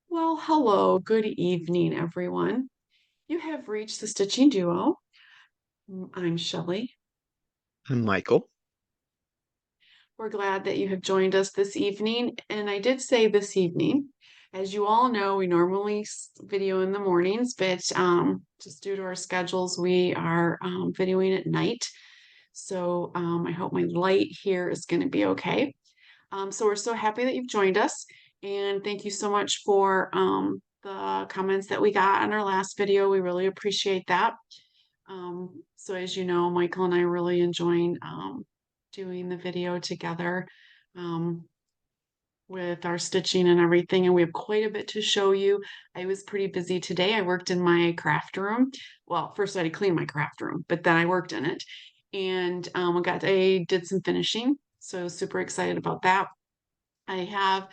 Well, hello, good evening, everyone. You have reached the Stitching Duo. I'm Shelly. Michael. We're glad that you have joined us this evening. And I did say this evening. As you all know, we normally video in the mornings, but just due to our schedules, we are videoing at night. So I hope my light here is going to be okay. So we're so happy that you've joined us. And thank you so much for the comments that we got on our last video. We really appreciate that. So as you know, Michael and I really enjoying doing the video together um, with our stitching and everything. And we have quite a bit to show you. I was pretty busy today. I worked in my craft room. Well, first I had to clean my craft room, but then I worked in it. And I did some finishing. So super excited about that. I have,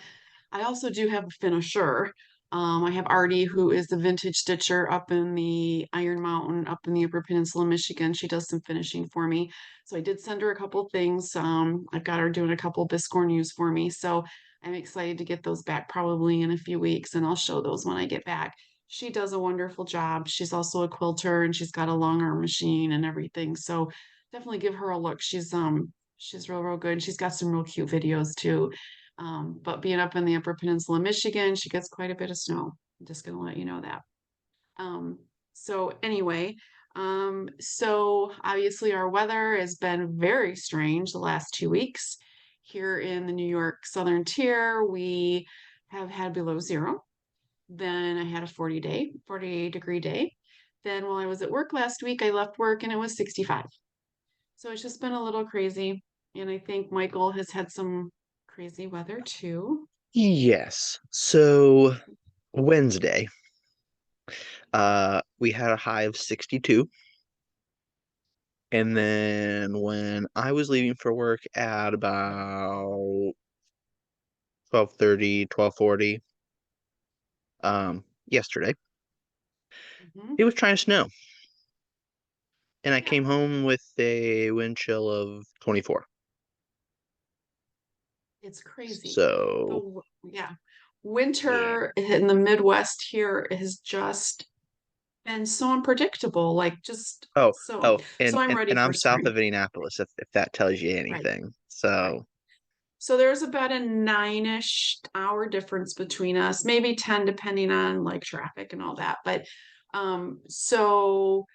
I also do have a finisher. I have Artie, who is the vintage stitcher up in the Iron Mountain, up in the Upper Peninsula, Michigan. She does some finishing for me. So I did send her a couple things. I've got her doing a couple biscornues for me. So I'm excited to get those back probably in a few weeks, and I'll show those when I get back. She does a wonderful job. She's also a quilter and she's got a long arm machine and everything. So definitely give her a look. She's real good. She's got some real cute videos too. But being up in the Upper Peninsula, Michigan, she gets quite a bit of snow. I'm just going to let you know that. So anyway, so obviously our weather has been very strange the last 2 weeks. Here in the New York Southern Tier, we have had below zero. Then I had a 40-degree day. Then while I was at work last week, I left work and it was 65. So it's just been a little crazy. And I think Michael has had some crazy weather too. Yes. So Wednesday, we had a high of 62. And then when I was leaving for work at about 12:30, 12:40, yesterday, Hmm. it was trying to snow. And I Yeah, came home with a wind chill of 24. it's crazy. So, Yeah, yeah. winter in the Midwest here has just been so unpredictable. Like just Oh, so. oh, So and I'm and, ready and for I'm south spring. of Indianapolis, if that tells you Right, anything. right. So, So there's about a 9-ish hour difference between us, maybe 10 depending on like traffic and all that. But so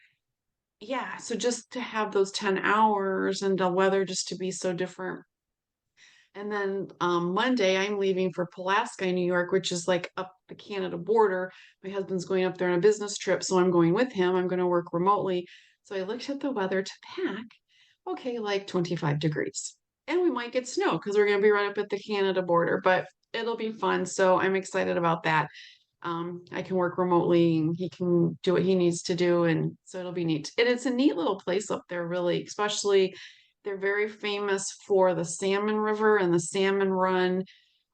yeah, so just to have those 10 hours and the weather just to be so different. And then Monday, I'm leaving for Pulaski, New York, which is like up the Canada border. My husband's going up there on a business trip, so I'm going with him. I'm going to work remotely. So I looked at the weather to pack. Okay, like 25 degrees. And we might get snow because we're going to be right up at the Canada border, but it'll be fun. So I'm excited about that. I can work remotely and he can do what he needs to do. And so it'll be neat. And it's a neat little place up there, really, especially they're very famous for the salmon river and the salmon run,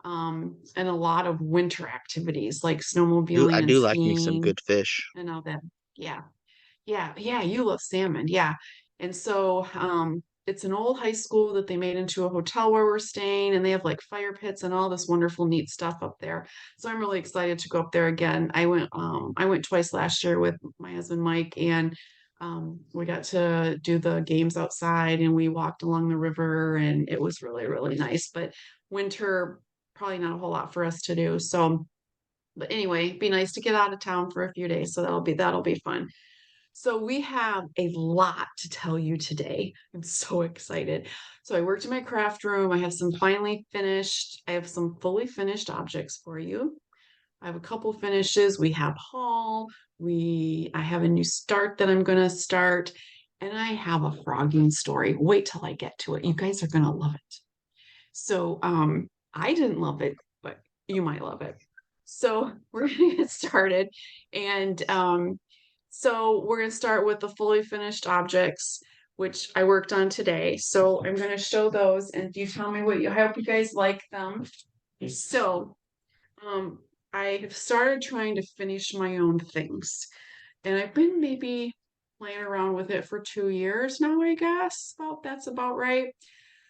and a lot of winter activities like I snowmobiling and do like me some skiing good fish. and all that. Yeah. Yeah, you love salmon. Yeah. And so it's an old high school that they made into a hotel where we're staying, and they have like fire pits and all this wonderful neat stuff up there. So I'm really excited to go up there again. I went twice last year with my husband Mike, and we got to do the games outside and we walked along the river, and it was really, really nice. But winter, probably not a whole lot for us to do. So but anyway, be nice to get out of town for a few days. So that'll be fun. So we have a lot to tell you today. I'm so excited. So I worked in my craft room. I have some fully finished objects for you. I have a couple finishes. We have haul. I have a new start that I'm going to start. And I have a frogging story. Wait till I get to it. You guys are going to love it. So I didn't love it, but you might love it. So we're gonna get started. And so we're gonna start with the fully finished objects, which I worked on today. So I'm gonna show those and you tell me I hope you guys like them. So um I have started trying to finish my own things. And I've been maybe playing around with it for 2 years now, I guess. That's about right.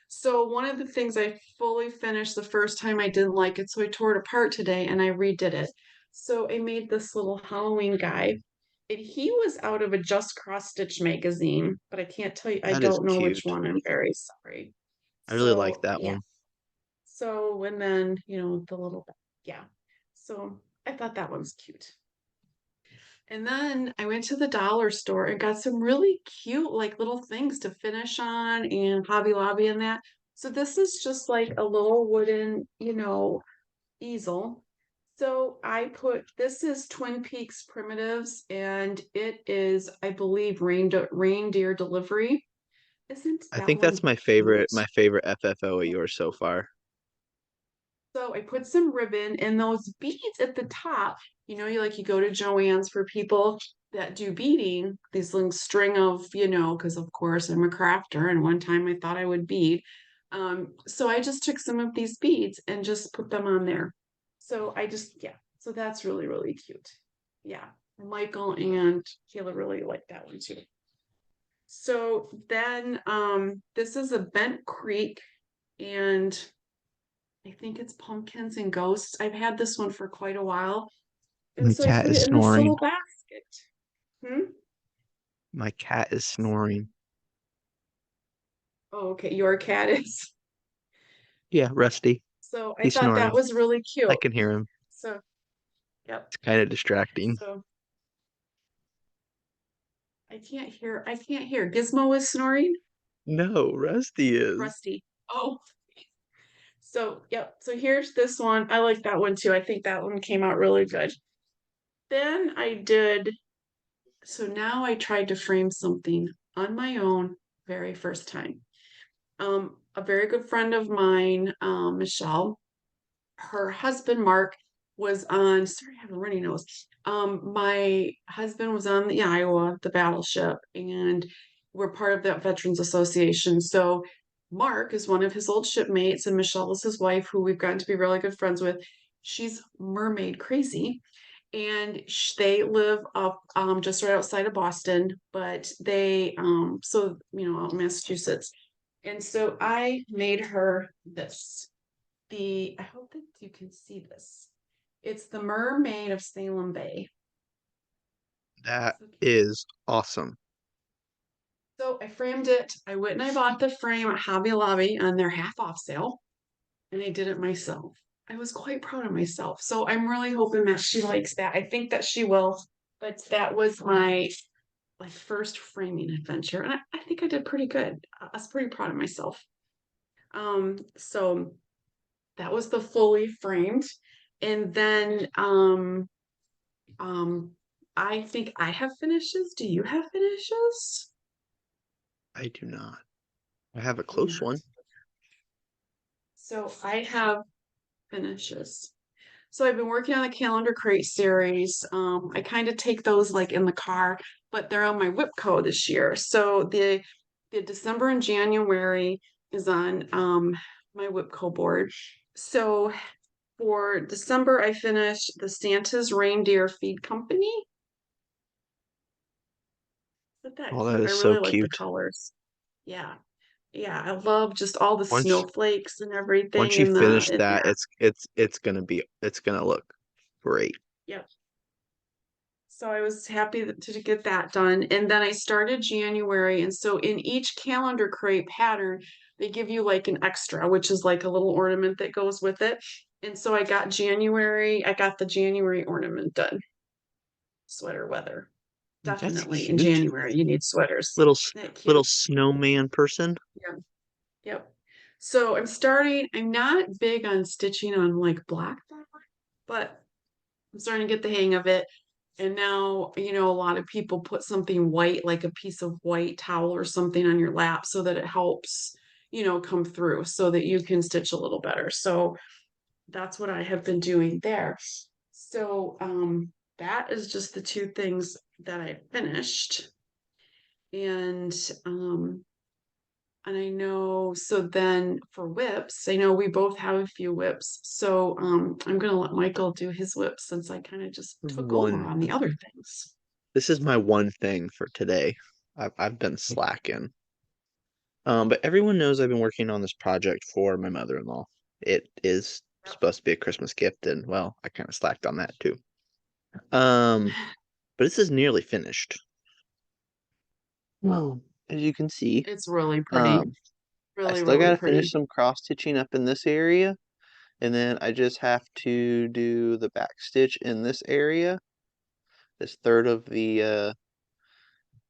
So one of the things I fully finished the first time I didn't like it, so I tore it apart today and I redid it. So I made this little Halloween guy, and he was out of a Just Cross Stitch magazine, but I can't tell you, I That is don't know which cute. one. I'm very sorry. I really like So that yeah. one. So and then, the little yeah. So I thought that one's cute. And then I went to the dollar store and got some really cute, like little things to finish on and Hobby Lobby and that. So this is just like a little wooden, easel. So I put this is Twin Peaks Primitives, and it is, I believe, reindeer delivery. Isn't I that think that's one my cute? favorite FFO of yours so far. So I put some ribbon and those beads at the top. You go to Joann's for people that do beading, these little string of, because of course I'm a crafter and one time I thought I would bead. So I just took some of these beads and just put them on there. Yeah. So that's really, really cute. Yeah. Michael and Kayla really like that one too. So then this is a Bent Creek, and I think it's pumpkins and ghosts. I've had this one for quite a while. And My so I cat put is it in this snoring. little basket. Hmm? My cat is snoring. Oh, okay. Your cat is. Yeah, Rusty. So I He's thought that snoring. was really I cute. can hear him. So, yep. It's kind of distracting. So I can't hear. Gizmo is snoring. No, Rusty is. Rusty. Oh, so yep. So here's this one. I like that one too. I think that one came out really good. Then so now I tried to frame something on my own very first time. A very good friend of mine, Michelle, her husband Mark was on. Sorry, I have a runny nose. My husband was on the Iowa, the battleship, and we're part of that Veterans Association. So Mark is one of his old shipmates, and Michelle is his wife, who we've gotten to be really good friends with. She's mermaid crazy, and they live up just right outside of Boston, but they out in Massachusetts. And so I made her this. I hope that you can see this. It's the Mermaid of Salem Bay. That So, is awesome. so I framed it. I went and I bought the frame at Hobby Lobby on their half off sale, and I did it myself. I was quite proud of myself. So I'm really hoping that she likes that. I think that she will. But that was my first framing adventure, and I think I did pretty good. I was pretty proud of myself. So that was the fully framed, and then Um, I think I have finishes. Do you have finishes? I do not. I have a Do close not. one. So I have finishes. So I've been working on the calendar crate series. I kind of take those like in the car, but they're on my WIPCO this year. So the December and January is on my WIPCO board. So for December, I finished the Santa's Reindeer Feed Company. Isn't that Oh, that cute? I is so really like the cute. colors. Yeah. Yeah, I love just all the Once snowflakes and once everything you and finish that, yeah. it's gonna look great. Yep. So I was happy to get that done. And then I started January. And so in each calendar crate pattern, they give you like an extra, which is like a little ornament that goes with it. And so I got the January ornament done. Sweater weather. That's Definitely in cute. January, you need sweaters. Little Isn't that little cute? snowman person. Yeah. Yep. So I'm not big on stitching on like black fabric, but I'm starting to get the hang of it. And now, a lot of people put something white, like a piece of white towel or something on your lap so that it helps, come through so that you can stitch a little better. So that's what I have been doing there. So that is just the two things that I finished. And and I know, so then for whips, I know we both have a few whips. So I'm gonna let Michael do his whips since I kind of just took over One. on the other things. This is my one thing for today. I've been slacking. But everyone knows I've been working on this project for my mother-in-law. It is Yep. supposed to be a Christmas gift, and well, I kind of slacked on that too. Um, but this is nearly finished. Well, as you can see, It's really pretty. um, I Really, still really gotta finish pretty. some cross stitching up in this area, and then I just have to do the back stitch in this area, this third of the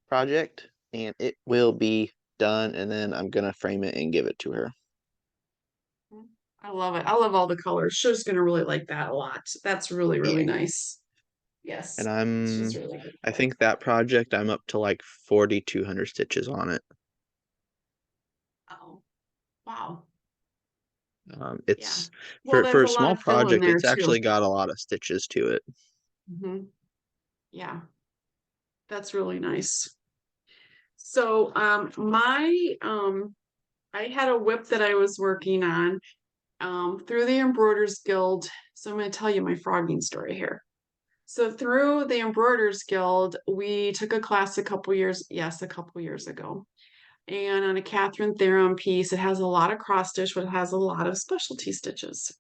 project, and it will be done, and then I'm gonna frame it and give it to her. I love it. I love all the colors. She's gonna really like that a lot. That's really, really Yeah. nice. And Yes, she's really good. I think that project I'm up to like 4,200 stitches on it. Oh, wow. Yeah. It's Well, for that's a a lot small of fill in project, there it's too. actually got a lot of stitches to it. Yeah, that's really nice. So, I had a whip that I was working on through the Embroiders Guild. So I'm going to tell you my frogging story here. So through the Embroiders Guild, we took a class a couple years ago. And on a Catherine Theron piece, it has a lot of cross stitch, but it has a lot of specialty stitches.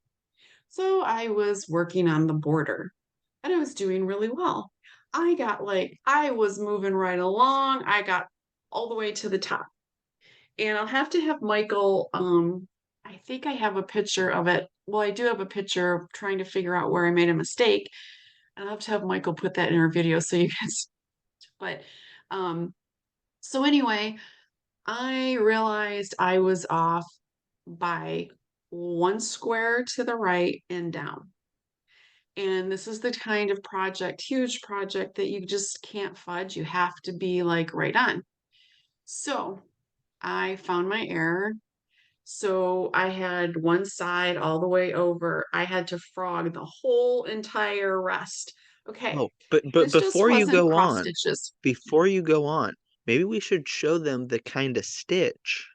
So I was working on the border and I was doing really well. I was moving right along. I got all the way to the top. And I'll have to have Michael, I think I have a picture of it. Well, I do have a picture of trying to figure out where I made a mistake. And I'll have to have Michael put that in our video so you guys, but um, so anyway, I realized I was off by one square to the right and down. And this is the kind of project, huge project that you just can't fudge. You have to be like right on. So I found my error. So I had one side all the way over. I had to frog the whole entire rest. Okay, Oh, but this just wasn't cross stitches. before you go on, maybe we should show them the kind of stitch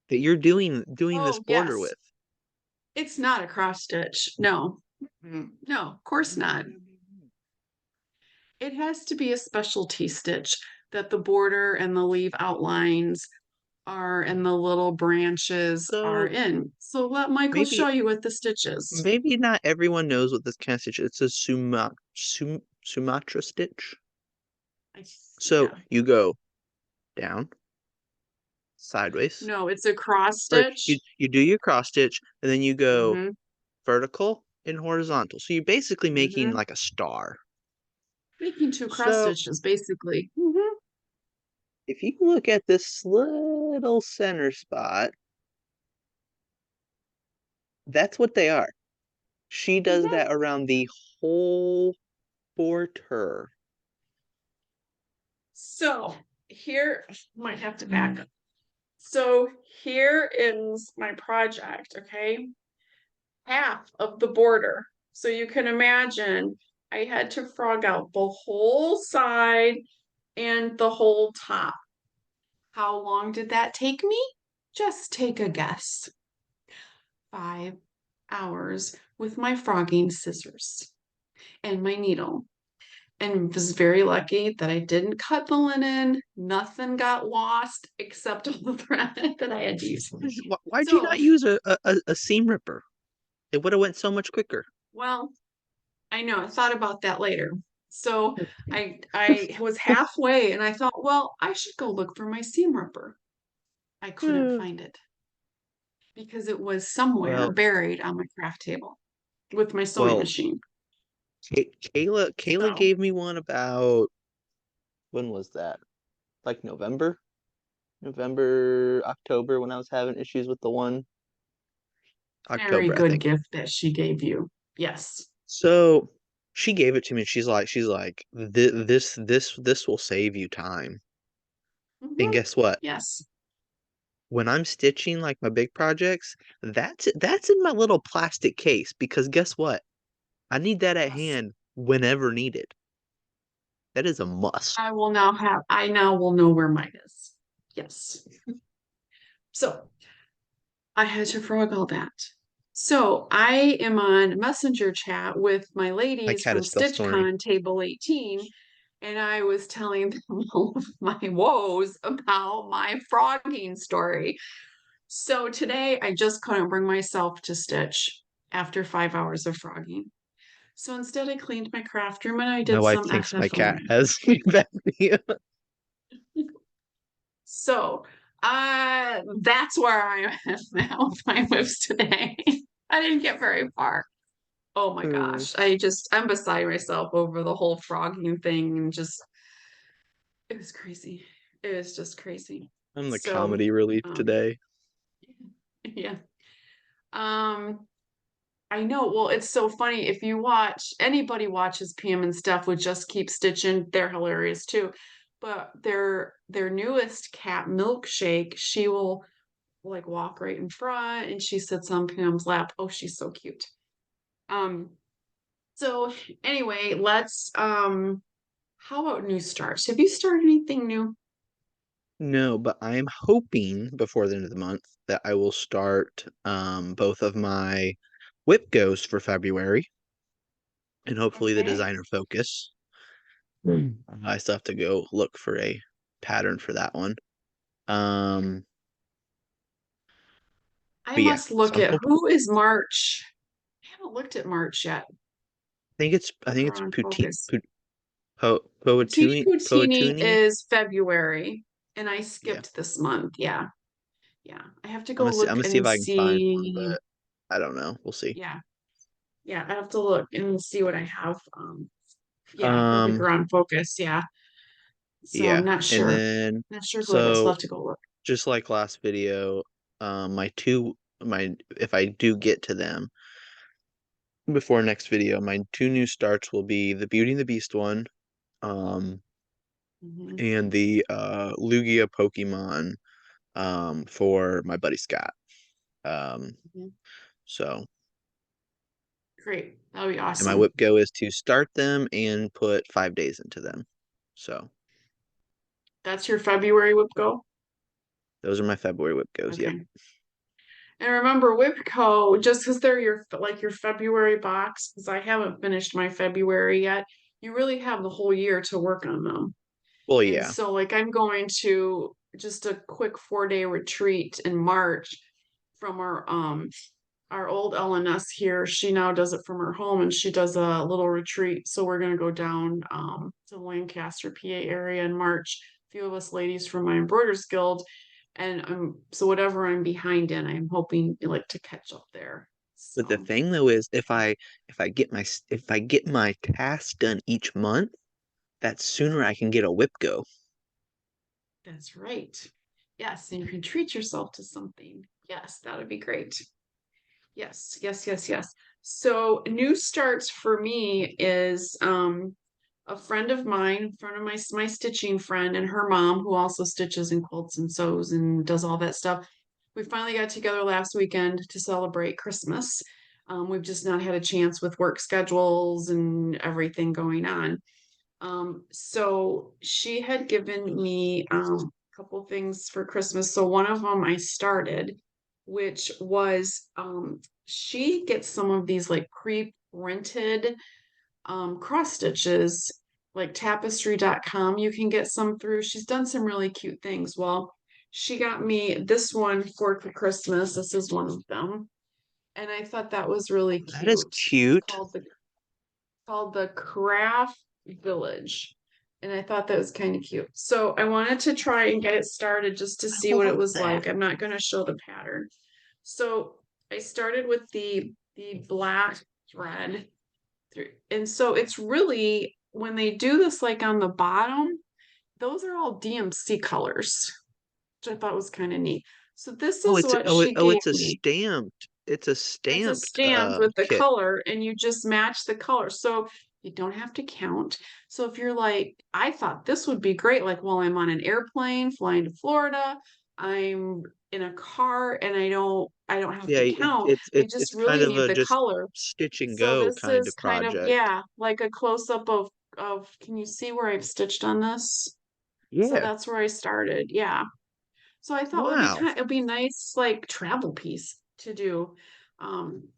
that you're doing this Oh, border yes. with. It's not a cross stitch. No. No, of course not. It has to be a specialty stitch that the border and the leaf outlines are and the little branches are So in. So let Michael maybe show you what the stitch is. maybe not everyone knows what this kind of stitch is. It's a Sumatra stitch. So Yeah. you go down, sideways, No, it's a cross or stitch. you do your cross stitch, and then you go Mm-hmm. vertical and horizontal. So you're basically making Mm-hmm. like a star. Making two cross So stitches, basically. Mm-hmm. if you look at this little center spot, that's what they are. She does Mm-hmm. that around the whole border. So here, might have to back up. So here is my project, okay? Half of the border. So you can imagine I had to frog out the whole side and the whole top. How long did that take me? Just take a guess. 5 hours with my frogging scissors and my needle. And was very lucky that I didn't cut the linen. Nothing got lost except all the thread that I had to use. Why'd you So, not use a seam ripper? It would have went so much quicker. well, I know, I thought about that later. So I was halfway and I thought, well, I should go look for my seam ripper. I couldn't find it because it was somewhere Well, buried on my craft table with my sewing well, machine. Kayla So gave me one about when was that? Like November, October when I was having issues with the one. very October, I good think. gift that she gave you. Yes. So she gave it to me and she's like, this will save you time. And Hmm. guess what? Yes. When I'm stitching like my big projects, that's in my little plastic case because guess what? I need that at Yes. hand whenever needed. That is a must. I now will know where mine is. Yes. So I had to frog all that. So I am on Messenger chat with my My ladies cat from is still snoring. StitchCon Table 18, and I was telling them all of my woes about my frogging story. So today I just couldn't bring myself to stitch after 5 hours of frogging. So instead I cleaned my craft room and I My did wife some thinks my cat FFOing. has back. So that's where I am now with my whips today. I didn't get very far. Oh my Hmm. gosh. I'm beside myself over the whole frogging thing and just it was crazy. It was just crazy. I'm the So, comedy relief um, today. yeah. Um, I know. Well, it's so funny. If you watch anybody watches Pam and Steph would just keep stitching, they're hilarious too. But their newest cat, Milkshake, she will like walk right in front and she sits on Pam's lap. Oh, she's so cute. Um, so anyway, let's how about new starts? Have you started anything new? No, but I'm hoping before the end of the month that I will start both of my whip goes for February and hopefully the Okay. designer focus. I still have to go look for a pattern for that one. Um, I but yeah, must so look I'm at hoping. who is March. I haven't looked at March yet. I think We're it's on Poutine, focus. Patini Poutini Poatuni. is February, and I Yeah, skipped this month. Yeah. Yeah. I have to I'm go gonna see. I'm look gonna see if and I can find one, see. but I don't know. We'll see. Yeah. Yeah. I have to look and see what I have. Yeah, I think Um, we're on focus. Yeah. So I'm yeah, not and sure. then Not sure who it is. We'll so have to go look. just like last video, my if I do get to them before next video, my two new starts will be the Beauty and the Beast one, um, Mhm, and the Lugia Pokemon for my buddy Scott. Um, mhm. so Great. That'll be and my awesome. whip go is to start them and put 5 days into them. So That's your February whip go? those are my February whip goes. Yep. Okay. And remember, Whipco, just because they're your like your February box, because I haven't finished my February yet, you really have the whole year to work on them. Well, And yeah. so, like, I'm going to just a quick 4 day retreat in March from our old LNS here. She now does it from her home and she does a little retreat. So we're gonna go down to Lancaster, PA area in March. A few of us ladies from my embroiders guild. And so whatever I'm behind in, I'm hoping like to catch up there. But the So thing though is, if I get my tasks done each month, that sooner I can get a whip go. that's right. Yes, and you can treat yourself to something. Yes, that would be great. Yes, yes, yes, yes. So new starts for me is a friend of mine, friend of my stitching friend and her mom who also stitches and quilts and sews and does all that stuff. We finally got together last weekend to celebrate Christmas. We've just not had a chance with work schedules and everything going on. So she had given me a couple things for Christmas. So one of them I started, which was she gets some of these like pre-printed cross stitches, like tapestry.com. You can get some through. She's done some really cute things. Well, she got me this one for Christmas. This is one of them. And I thought that was really That is cute. It's cute. called the Craft Village. And I thought that was kind of cute. So I wanted to try and get it started just to I see what it love was that. like. I'm not going to show the pattern. So I started with the black thread through. And so it's really when they do this like on the bottom, those are all DMC colors, which I thought was kind of neat. So this is what she gave It's a me. It's a stamped stamped with the kit. color and you just match the color. So you don't have to count. So if you're like, I thought this would be great, like while I'm on an airplane flying to Florida, I'm in a car and I don't have Yeah, to count. I just it's kind really of need a the just color. stitch and So go this kind is of kind of, project. yeah, like a close-up of can you see where I've stitched on this? So Yeah. that's where I started. Yeah. So I thought Wow. it'd be nice like travel piece to do um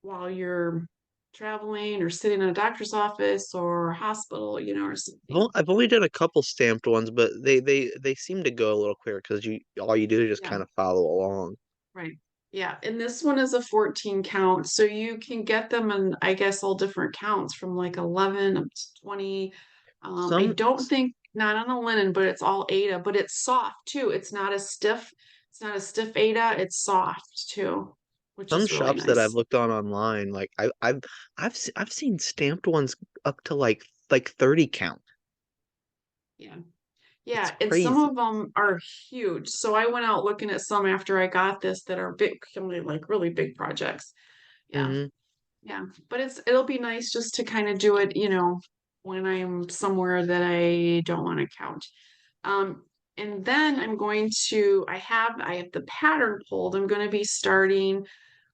while you're traveling or sitting in a doctor's office or hospital, or something. I've only done a couple stamped ones, but they seem to go a little quicker because you all you do is just Yeah, kind of follow along. right. Yeah, and this one is a 14 count, so you can get them in, I guess, all different counts from like 11 up to 20. I Some don't think not on a linen, but it's all Aida, but it's soft too. It's not a stiff Aida, it's soft too, which some is really shops that I've nice. looked on online, like I've seen stamped ones up to like 30 count. Yeah. It's Yeah, and some crazy. of them are huge. So I went out looking at some after I got this that are big, like really big projects. Yeah. Hmm. Yeah, but it'll be nice just to kind of do it, when I'm somewhere that I don't want to count. Um, and then I have the pattern pulled. I'm going to be starting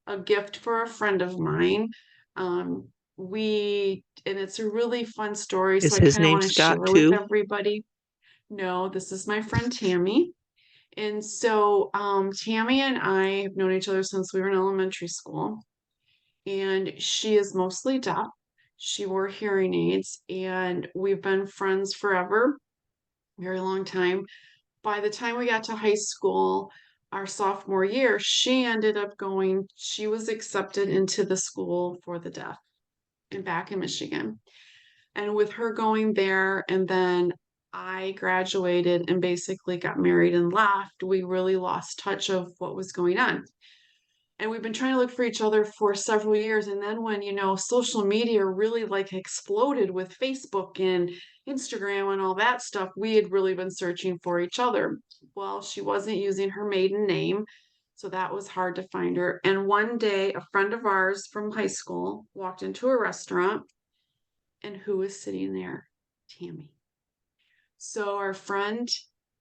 a gift for a friend of mine. Um, and it's a really fun story, so Is I his kind of name want to Scott share with too? everybody. No, this is my friend Tammy. And so Tammy and I have known each other since we were in elementary school, and she is mostly deaf. She wore hearing aids, and we've been friends forever, very long time. By the time we got to high school, our sophomore year, she was accepted into the school for the deaf and back in Michigan. And with her going there, and then I graduated and basically got married and left, we really lost touch of what was going on. And we've been trying to look for each other for several years. And then when, social media really like exploded with Facebook and Instagram and all that stuff, we had really been searching for each other. Well, she wasn't using her maiden name, so that was hard to find her. And one day, a friend of ours from high school walked into a restaurant, and who was sitting there? Tammy. So our friend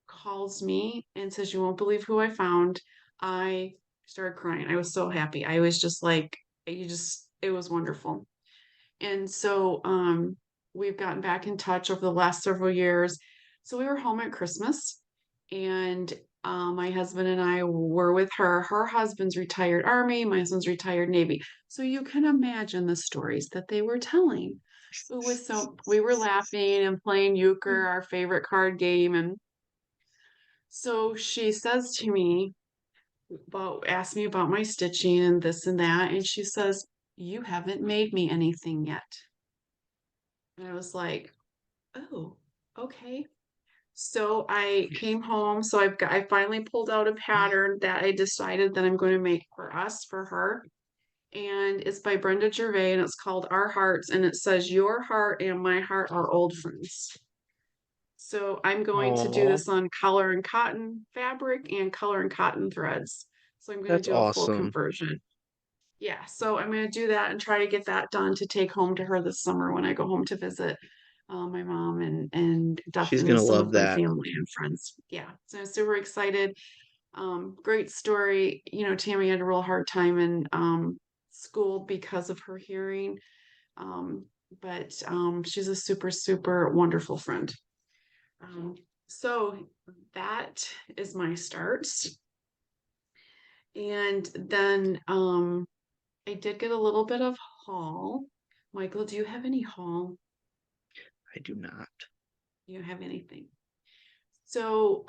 calls me and says, "You won't believe who I found." I started crying. I was so happy. I was just like, it was wonderful. And so we've gotten back in touch over the last several years. So we were home at Christmas, and my husband and I were with her. Her husband's retired Army, my husband's retired Navy. So you can imagine the stories that they were telling. We were laughing and playing euchre, our favorite card game. And so she says to me, ask me about my stitching and this and that. And she says, "You haven't made me anything yet." And I was like, "Oh, okay." So I came home. I finally pulled out a pattern that I decided that I'm going to make for us, for her. And it's by Brenda Gervais, and it's called Our Hearts. And it says, "Your heart and my heart are old friends." So I'm going to do Oh, this on color and cotton fabric and color and cotton threads. So I'm going to that's do a full awesome. conversion. Yeah, so I'm going to do that and try to get that done to take home to her this summer when I go home to visit my mom and She's definitely gonna some love of my that. family and friends. Yeah, so I'm super excited. Great story. Tammy had a real hard time in school because of her hearing, um, but she's a super, super wonderful friend. Um, so that is my starts. And then I did get a little bit of haul. Michael, do you have any haul? I do not. Do you have anything? So,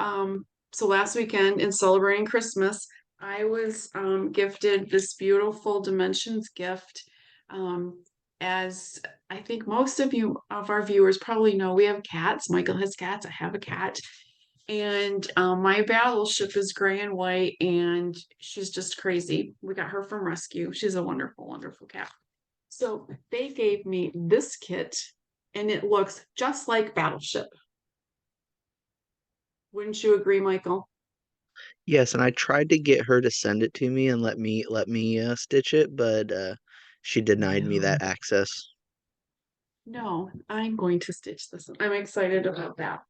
so last weekend in celebrating Christmas, I was gifted this beautiful Dimensions gift. Um, as I think most of our viewers probably know, we have cats. Michael has cats. I have a cat. And my battleship is gray and white, and she's just crazy. We got her from rescue. She's a wonderful, wonderful cat. So they gave me this kit, and it looks just like Battleship. Wouldn't you agree, Michael? Yes, and I tried to get her to send it to me and let me stitch it, but she denied me No, that access. no, I'm going to stitch this. I'm excited about that.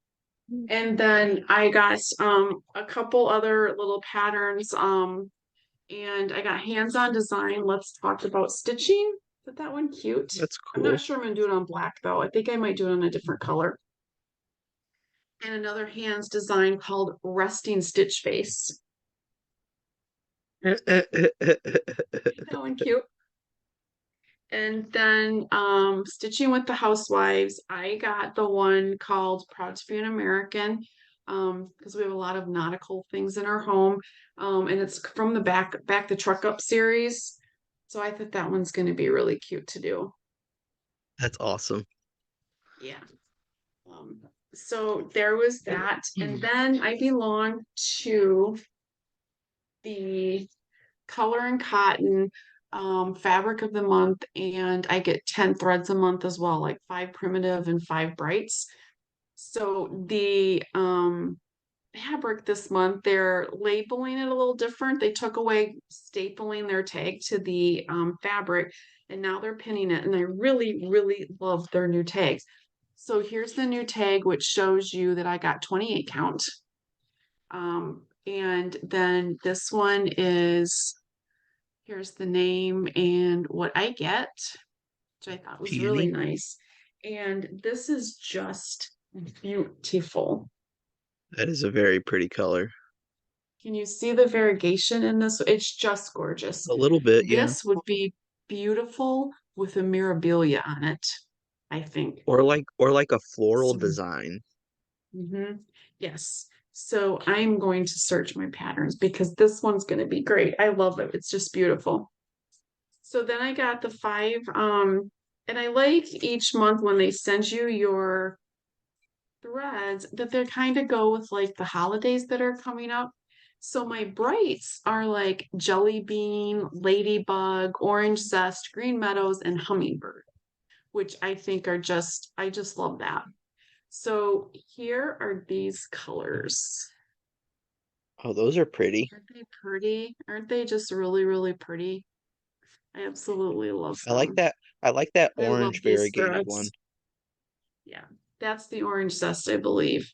And then I got a couple other little patterns. And I got hands-on design. Let's talk about stitching. Is that one cute? That's I'm not cool. sure I'm gonna do it on black though. I think I might do it on a different color. And another hands design called Resting Stitch Face. That one cute. And then stitching with the housewives, I got the one called Proud to be an American. because we have a lot of nautical things in our home. And it's from the back the truck up series. So I think that one's going to be really cute to do. That's awesome. Yeah. Um, so there was that. And then I belong to the Color and Cotton fabric of the month, and I get 10 threads a month as well, like 5 primitive and 5 brights. So the fabric this month, they're labeling it a little different. They took away stapling their tag to the fabric, and now they're pinning it. And I really, really love their new tags. So here's the new tag, which shows you that I got 28 count. And then this one is here's the name and what I get, which I thought was really Peony. nice. And this is just beautiful. That is a very pretty color. Can you see the variegation in this? It's just gorgeous. A little bit, yeah. This would be beautiful with a mirabilia on it, I think. Or like a floral So, design. mhm. Yes. So I'm going to search my patterns because this one's going to be great. I love it. It's just beautiful. So then I got the 5, and I like each month when they send you your threads that they kind of go with like the holidays that are coming up. So my brights are like jelly bean, ladybug, orange zest, green meadows, and hummingbird, which I think are I just love that. So here are these colors. Oh, those are pretty. Aren't they pretty? Aren't they just really, really pretty? I absolutely love I like them. that. I like that I love orange these variegated one. threads. Yeah, that's the orange zest, I believe.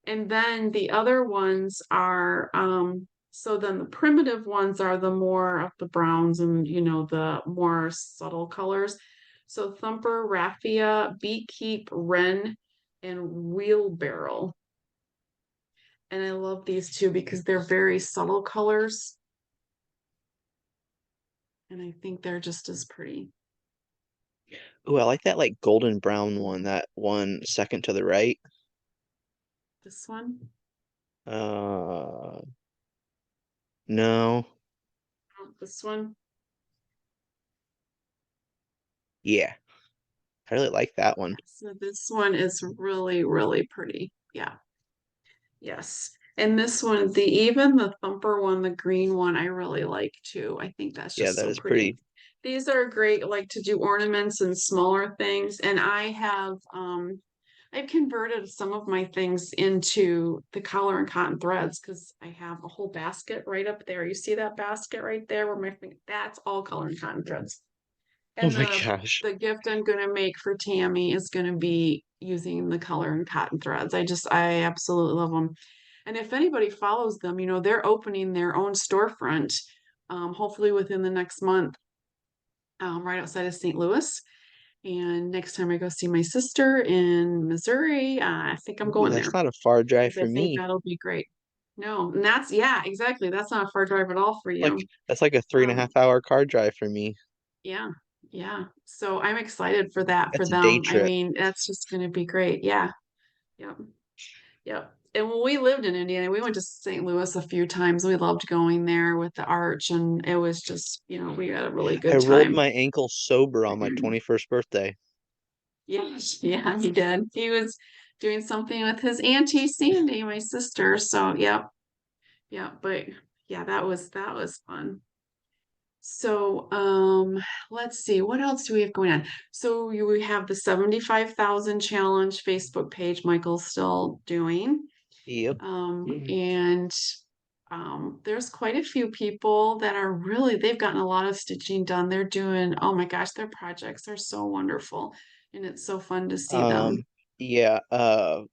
And then the other ones are, so then the primitive ones are the more of the browns and, the more subtle colors. So Thumper, Raffia, Beatkeep, Wren, and Wheelbarrow. And I love these two because they're very subtle colors. And I think they're just as pretty. Ooh, I like that like golden brown one, that one second to the right. This one, Uh, no. oh, this one. Yeah, I really like that one. So this one is really, really pretty. Yeah. Yes. And this one, even the thumper one, the green one, I really like too. I think that's Yeah, just that so is pretty. pretty. These are great, like to do ornaments and smaller things. And I've converted some of my things into the collar and cotton threads because I have a whole basket right up there. You see that basket right there where that's all color and cotton threads. Oh And my the gosh. the gift I'm gonna make for Tammy is gonna be using the color and cotton threads. I absolutely love them. And if anybody follows them, they're opening their own storefront, hopefully within the next month, right outside of St. Louis. And next time I go see my sister in Missouri, I think I'm Ooh, going that's there not a far drive because I for think me. that'll be great. No, and yeah, exactly. That's not a far drive at all for Like you. that's like a three and a Um, half hour car drive for me. Yeah, yeah. So I'm excited for that for That's a day them. I trip. mean, that's just going to be great. Yeah, yeah, yeah. And when we lived in Indiana, we went to St. Louis a few times. We loved going there with the arch, and it was just, we had a really I good rolled time. my ankle sober on my 21st birthday. Yeah, yeah, he did. He was doing something with his auntie Sandy, my sister. So, yeah, yeah. But yeah, that was fun. So, let's see, what else do we have going on? So we have the 75,000 challenge Facebook page Michael's still doing. Yep. And there's quite a few people that are they've gotten a lot of stitching done. They're doing, oh my gosh, their projects are so wonderful. And it's so fun to see them. Yeah, uh,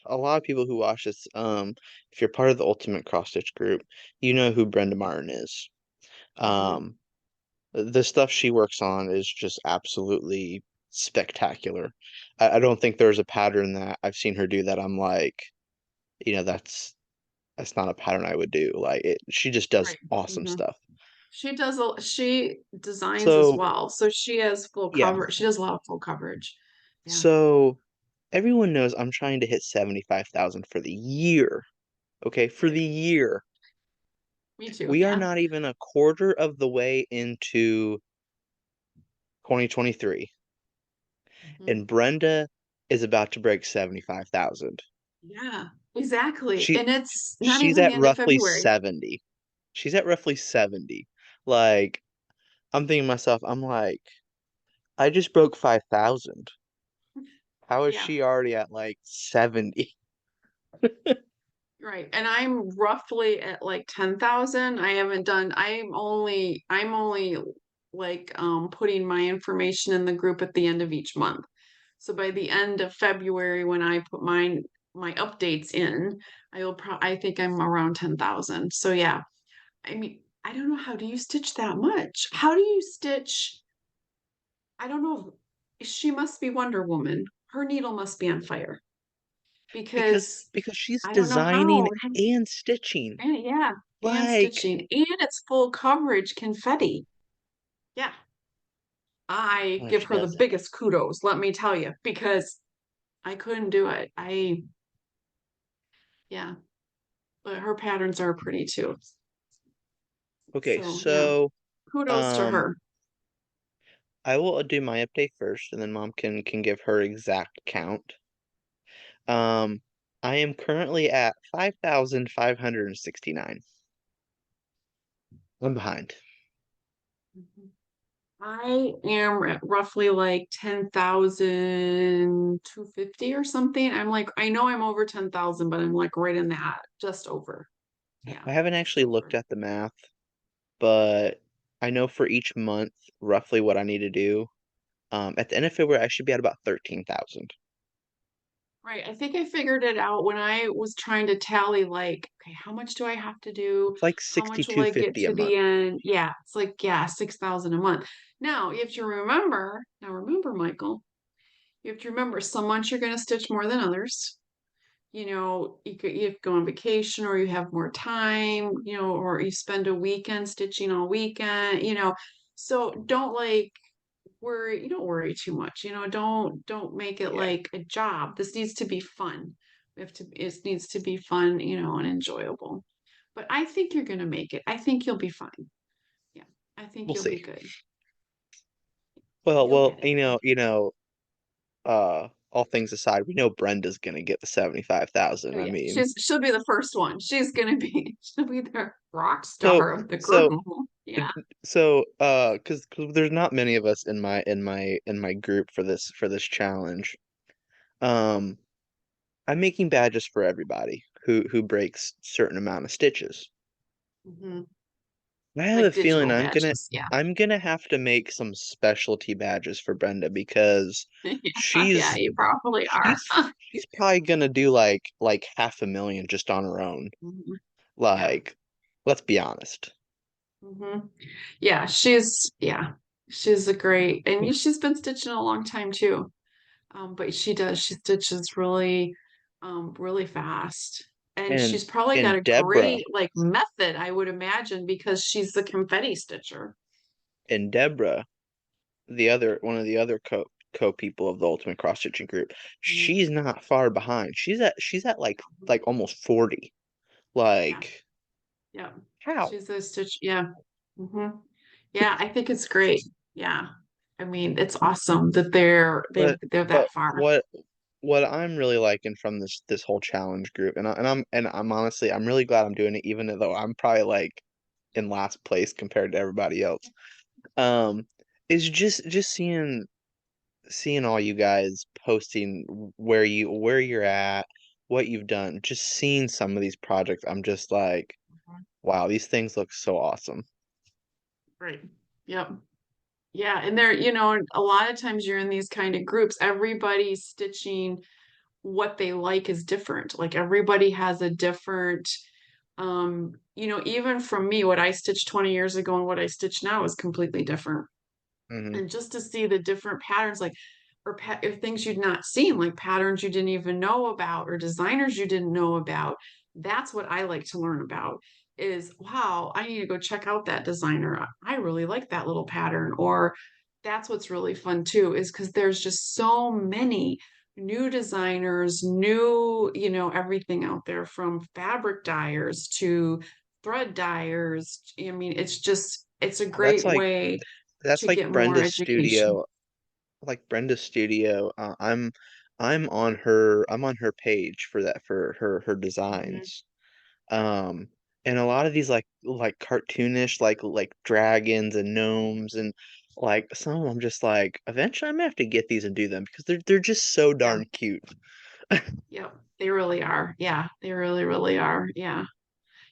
a lot of people who watch this, if you're part of the Ultimate Cross Stitch group, you know who Brenda Martin is. Mhm. Um, the stuff she works on is just absolutely spectacular. I don't think there's a pattern that I've seen her do that I'm like, that's not a pattern I would do. Like she just does Right. awesome Mhm. stuff. She designs as So well. So she has full yeah, cover. She does a lot of full coverage. Yeah. so everyone knows I'm trying to hit 75,000 for the year. Okay, for the Right. year. Me too. We are Yeah. not even a quarter of the way into 2023, Mhm. and Brenda is about to break 75,000. Yeah, exactly. She And it's not she's even the at end of roughly February. 70. She's at roughly 70. Like, I'm thinking to myself, I'm like, I just broke 5,000. How is Yeah, she already at like 70? right. And I'm roughly at like 10,000. I haven't done, I'm only like putting my information in the group at the end of each month. So by the end of February, when I put my updates in, I think I'm around 10,000. So yeah, I mean, I don't know, how do you stitch that much? How do you stitch? I don't know. She must be Wonder Woman. Her needle must be on fire Because because because she's I don't know designing how. and stitching. And yeah, and Like, stitching, and it's full coverage confetti. Yeah, I what if give she her the does it? biggest kudos, let me tell you, because I couldn't do it. Yeah, but her patterns are pretty too. Okay, So yeah, so kudos to um her. I will do my update first and then mom can give her exact count. Um I am currently at 5,569. I'm behind. I am at roughly like 10,250 or something. I'm like, I know I'm over 10,000, but I'm like right in that, just over. Yeah, I haven't just actually looked over. at the math, but I know for each month roughly what I need to do. At the end of February I should be at about 13,000. Right. I think I figured it out when I was trying to tally, like, okay, how much do I have to do? It's like How much will I get 6,250 a to month. the end? Yeah, it's like, yeah, 6,000 a month. Now, you have to remember, Michael, you have to remember some months you're going to stitch more than others. You have to go on vacation or you have more time, or you spend a weekend stitching all weekend. So don't like worry, you don't worry too much, don't make it Yeah, like a job. This needs to be fun. It needs to be fun, and enjoyable. But I think you're gonna make it. I think you'll be fine. Yeah, I think we'll you'll see. be good. Well, You'll well, get it. all things aside, we know Brenda's gonna get the 75,000. Oh I yeah, mean, she'll be the first one. She'll be the rock so star of the group. so Yeah. because there's not many of us in my group for this challenge. Um, I'm making badges for everybody who breaks certain amount of stitches. Hmm. I have a Like feeling digital badges. Yeah. I'm gonna have to make some specialty badges for Brenda because Yeah, yeah, she's you probably are. she's probably gonna do like 500,000 just on her own. Mhm. Yeah. Like, let's be honest. Hmm. Yeah, she's a great, and she's been stitching a long time too. But she stitches really fast. And And she's probably got and a Deborah great like method, I would imagine, because she's the confetti stitcher. and Deborah, the other one of the other co people of the Ultimate Cross Stitching group, Mhm. she's not far behind. She's at like almost 40. Yeah, Like, yeah. how? She's a stitch, yeah. Hmm. Yeah, I think it's great. Yeah. I mean, it's awesome that But they're but that far. what I'm really liking from this whole challenge group, and I'm honestly I'm really glad I'm doing it, even though I'm probably like in last place compared to everybody else. Um, is just seeing all you guys posting where you're at, what you've done, just seeing some of these projects, I'm just like, Mhm. wow, these things look so awesome. Right. Yep. Yeah, and a lot of times you're in these kind of groups, everybody's stitching what they like is different. Like everybody has a different, even from me, what I stitched 20 years ago and what I stitch now is completely different. Hmm. And just to see the different patterns, like, or things you'd not seen, like patterns you didn't even know about, or designers you didn't know about, that's what I like to learn about. Is wow, I need to go check out that designer. I really like that little pattern. Or that's what's really fun too, is because there's just so many new designers, new, everything out there from fabric dyers to thread dyers. I mean, it's a Oh, that's great like way that's to like get more Brenda's education. studio. Like Brenda's studio. I'm on her page for that for her Mhm. designs. Um, and a lot of these like cartoonish like dragons and gnomes and like some of them just like eventually I'm gonna have to get these and do them because they're just so Yeah, darn cute. yep, they really are. Yeah, they really, really are. Yeah.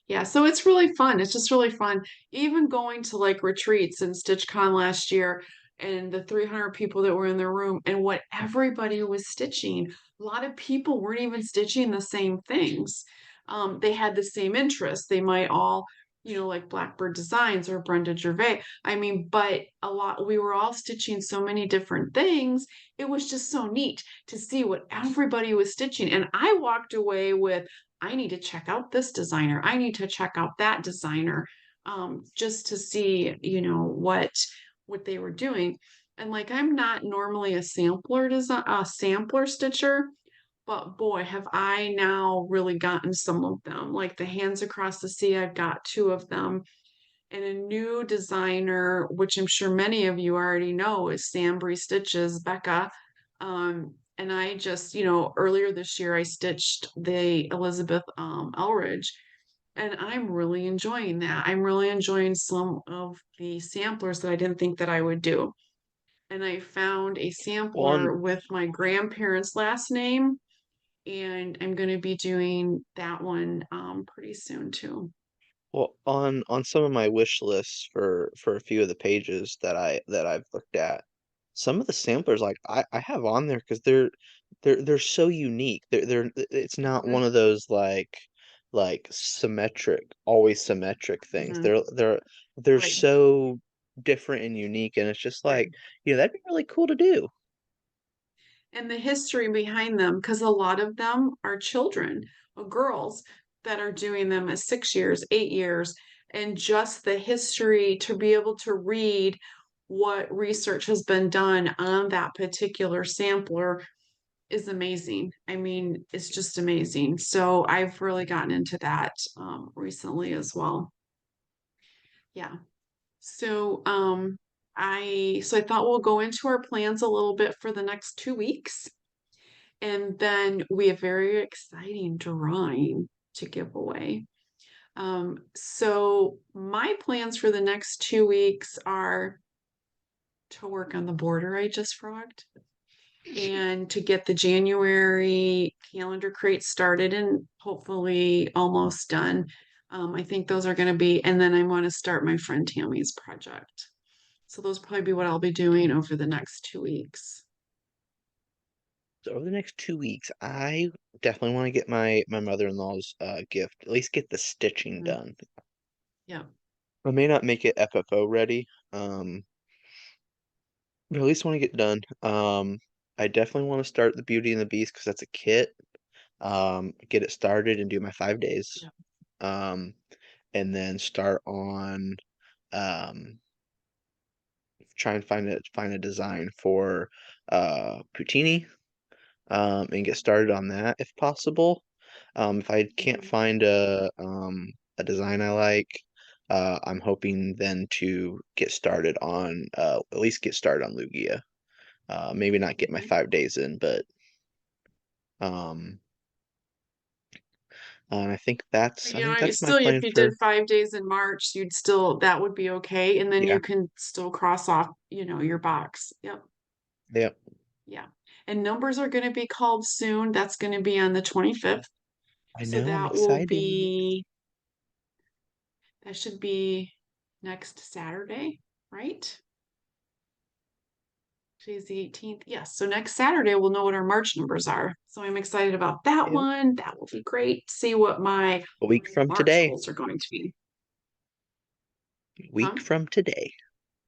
Yeah, so it's really fun. It's just really fun. Even going to like retreats in StitchCon last year and the 300 people that were in the room and what everybody was stitching. A lot of people weren't even stitching the same things. They had the same interests. They might all, like Blackbird Designs or Brenda Gervais. I mean, but we were all stitching so many different things. It was just so neat to see what everybody was stitching. And I walked away with, I need to check out this designer. I need to check out that designer, just to see, what they were doing. And like I'm not normally a sampler stitcher, but boy, have I now really gotten some of them. Like the Hands Across the Sea, I've got two of them. And a new designer, which I'm sure many of you already know, is Sambry Stitches, Becca. And I just, earlier this year, I stitched the Elizabeth Elridge, and I'm really enjoying that. I'm really enjoying some of the samplers that I didn't think that I would do. And I found a On sampler with my grandparents' last name, and I'm going to be doing that one pretty soon too. on some of my wish lists for a few of the pages that I've looked at, some of the samplers like I have on there because they're so unique. They're it's not one Mhm. of those like symmetric, always symmetric things. Mhm. They're Right. so different and unique, and it's just Right. like, that'd be really cool to do. And the history behind them, because a lot of them are children or girls that are doing them at 6 years, 8 years, and just the history to be able to read what research has been done on that particular sampler is amazing. I mean, it's just amazing. So I've really gotten into that recently as well. Yeah. So I thought we'll go into our plans a little bit for the next 2 weeks. And then we have very exciting drawing to give away. So my plans for the next 2 weeks are to work on the border I just frogged and to get the January calendar crate started and hopefully almost done. I think those are going to be, and then I want to start my friend Tammy's project. So those will probably be what I'll be doing over the next 2 weeks. So over the next 2 weeks, I definitely want to get my mother-in-law's gift. At least get the stitching Mhm. done. Yeah. I may not make it FFO ready, but at least want to get done. I definitely want to start the Beauty and the Beast because that's a kit. Get it started and do my 5 days. Yeah. Um, and then start on um try and find a design for Poutini. And get started on that if possible. If I can't Mhm. find a design I like, I'm hoping then to get started on at least get started on Lugia. Maybe not get my Mhm. 5 days in, but um, and I think that's my Still, if plan you for did 5 days in March, that would be okay. And then yeah, you can still cross off, your box. Yep. yeah. Yeah. And numbers are going to be called soon. That's going to be on the 25th. I So know, I'm excited. that should be next Saturday, right? Today's the 18th. Yes. So next Saturday, we'll know what our March numbers are. So I'm excited about that Yep. one. That will be great. See what my A week from March today. goals are going to be. Week Huh? from today.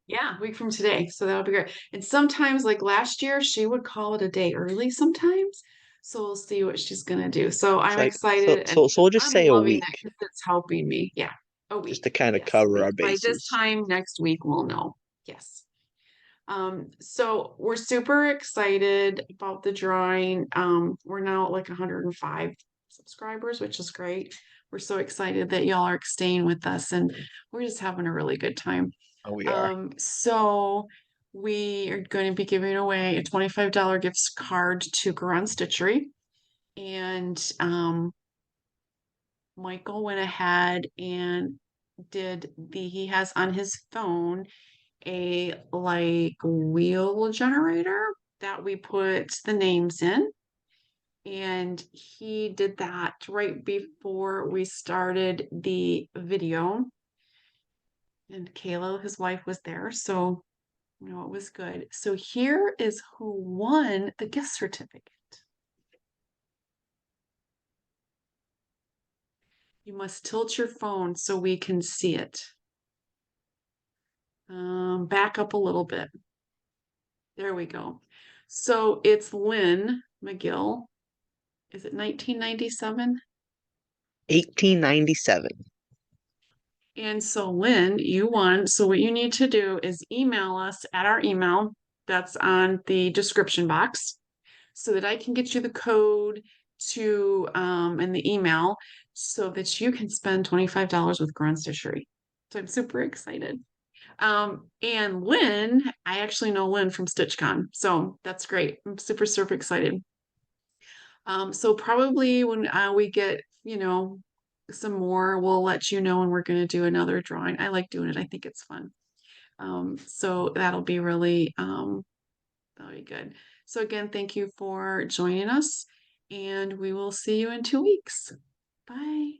Yeah, a week from today. So that'll be great. And sometimes, like last year, she would call it a day early sometimes. So we'll see what she's gonna do. So It's I'm like so excited and so we'll just I'm say a loving it week because it's helping me. Yeah, a just to week. kind of Yes, a cover our week. By this bases. time next week, we'll know. Yes. So we're super excited about the drawing. We're now at like 105 subscribers, which is great. We're so excited that y'all are staying with us and we're just having a really good time. Oh, we are. So we are going to be giving away a $25 gift card to Garon Stitchery. And Michael went ahead and he has on his phone a like wheel generator that we put the names in. And he did that right before we started the video. And Kayla, his wife, was there. So, it was good. So here is who won the gift certificate. You must tilt your phone so we can see it. Back up a little bit. There we go. So it's Lynn McGill. Is it 1997? 1897. And so, Lynn, you won. So, what you need to do is email us at our email that's on the description box so that I can get you the code to in the email so that you can spend $25 with Grunt Stitchery. So, I'm super excited. And Lynn, I actually know Lynn from StitchCon. So, that's great. I'm super, super excited. So probably when we get, some more, we'll let you know when we're going to do another drawing. I like doing it. I think it's fun. So that'll be good. So again, thank you for joining us and we will see you in 2 weeks. Bye.